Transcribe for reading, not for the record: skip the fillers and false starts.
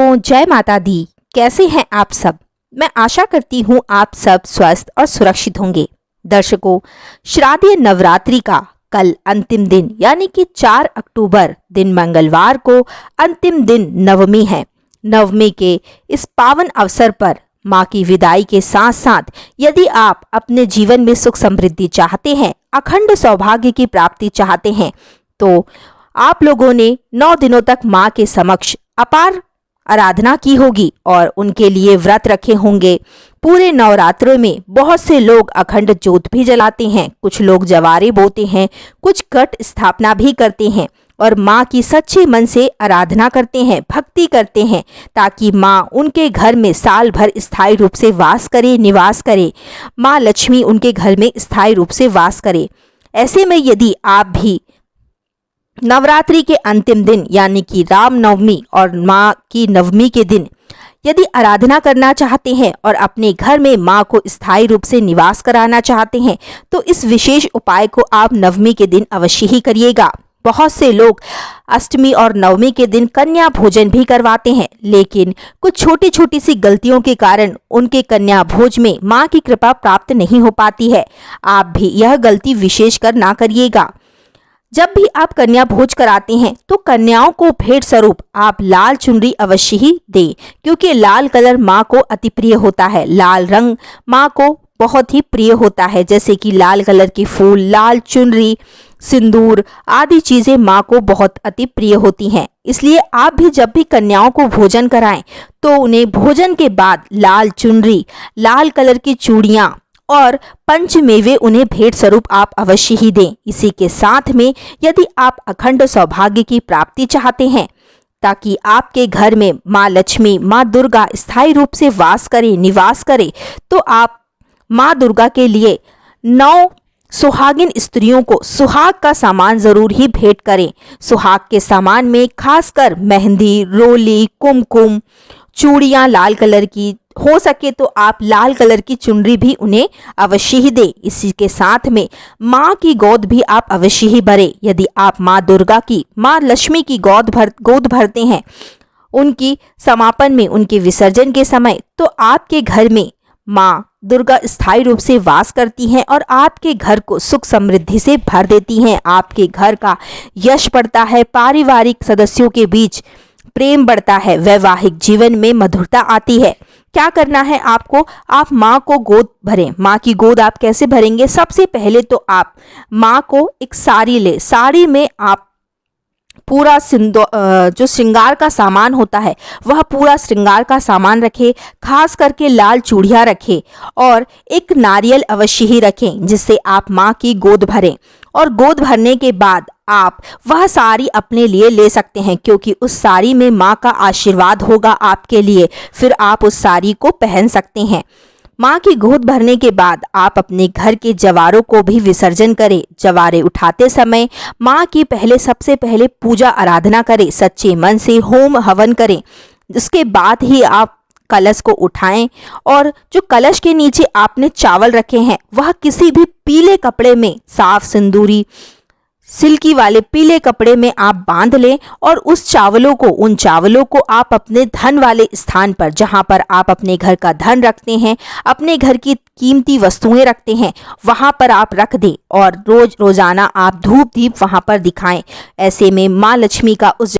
दर्शकों, जय माता दी। कैसे हैं आप सब? मैं आशा करती हूँ आप सब स्वस्थ और सुरक्षित होंगे। दर्शकों, शारदीय नवरात्रि का कल अंतिम दिन यानी कि 4 अक्टूबर दिन मंगलवार को अंतिम दिन नवमी है। नवमी के इस पावन अवसर पर माँ की विदाई के साथ साथ यदि आप अपने जीवन में सुख समृद्धि चाहते हैं, अखंड सौभाग्य की प्राप्ति चाहते हैं, तो आप लोगों ने 9 दिनों तक माँ के समक्ष अपार आराधना की होगी और उनके लिए व्रत रखे होंगे। पूरे नवरात्रों में बहुत से लोग अखंड ज्योत भी जलाते हैं, कुछ लोग जवारे बोते हैं, कुछ घट स्थापना भी करते हैं और माँ की सच्चे मन से आराधना करते हैं, भक्ति करते हैं, ताकि माँ उनके घर में साल भर स्थायी रूप से वास करे, निवास करे। माँ लक्ष्मी उनके घर में स्थायी रूप से वास करे। ऐसे में यदि आप भी नवरात्रि के अंतिम दिन यानी कि राम नवमी और माँ की नवमी के दिन यदि आराधना करना चाहते हैं और अपने घर में माँ को स्थायी रूप से निवास कराना चाहते हैं, तो इस विशेष उपाय को आप नवमी के दिन अवश्य ही करिएगा। बहुत से लोग अष्टमी और नवमी के दिन कन्या भोजन भी करवाते हैं, लेकिन कुछ छोटी छोटी सी गलतियों के कारण उनके कन्या भोज में माँ की कृपा प्राप्त नहीं हो पाती है। आप भी यह गलती विशेष कर ना करिएगा। जब भी आप कन्या भोज कराते हैं तो कन्याओं को भेंट स्वरूप आप लाल चुनरी अवश्य ही दें, क्योंकि लाल कलर माँ को अति प्रिय होता है। लाल रंग माँ को बहुत ही प्रिय होता है, जैसे कि लाल कलर के फूल, लाल चुनरी, सिंदूर आदि चीजें माँ को बहुत अति प्रिय होती हैं। इसलिए आप भी जब भी कन्याओं को भोजन कराएं तो उन्हें भोजन के बाद लाल चुनरी, लाल कलर की चूड़ियाँ और पंचमेवे उन्हें भेंट स्वरूप आप अवश्य ही दें। इसी के साथ में यदि आप अखंड सौभाग्य की प्राप्ति चाहते हैं, ताकि आपके घर में माँ लक्ष्मी, माँ दुर्गा स्थायी रूप से वास करे, निवास करे, तो आप माँ दुर्गा के लिए 9 सुहागिन स्त्रियों को सुहाग का सामान जरूर ही भेंट करें। सुहाग के सामान में खासकर मेहंदी, रोली, कुमकुम, चूड़ियाँ लाल कलर की, हो सके तो आप लाल कलर की चुनरी भी उन्हें अवश्य ही दें। इसी के साथ में माँ की गोद भी आप अवश्य ही भरें। यदि आप माँ दुर्गा की, माँ लक्ष्मी की गोद भरते हैं उनकी समापन में, उनके विसर्जन के समय, तो आपके घर में माँ दुर्गा स्थायी रूप से वास करती हैं और आपके घर को सुख समृद्धि से भर देती हैं। आपके घर का यश बढ़ता है, पारिवारिक सदस्यों के बीच प्रेम बढ़ता है, वैवाहिक जीवन में मधुरता आती है। क्या करना है आपको? आप माँ को गोद भरें। माँ की गोद आप कैसे भरेंगे? सबसे पहले तो आप माँ को एक साड़ी ले, साड़ी में आप पूरा जो श्रृंगार का सामान होता है वह पूरा श्रृंगार का सामान रखें, खास करके लाल चूड़ियाँ रखें और एक नारियल अवश्य ही रखें, जिससे आप माँ की गोद भरें। और गोद भरने के बाद आप वह साड़ी अपने लिए ले सकते हैं, क्योंकि उस साड़ी में माँ का आशीर्वाद होगा आपके लिए। फिर आप उस साड़ी को पहन सकते हैं। माँ की गोद भरने के बाद आप अपने घर के जवारों को भी विसर्जन करें। जवारे उठाते समय माँ की सबसे पहले पूजा आराधना करें, सच्चे मन से होम हवन करें। उसके बाद ही आप कलश को उठाएं और जो कलश के नीचे आपने चावल रखे हैं वह किसी भी पीले कपड़े में, साफ सिंदूरी सिल्की वाले पीले कपड़े में आप बांध लें और उन चावलों को आप अपने धन वाले स्थान पर, जहां पर आप अपने घर का धन रखते हैं, अपने घर की कीमती वस्तुएं रखते हैं, वहां पर आप रख दें और रोजाना आप धूप दीप वहां पर दिखाएं। ऐसे में माँ लक्ष्मी का उस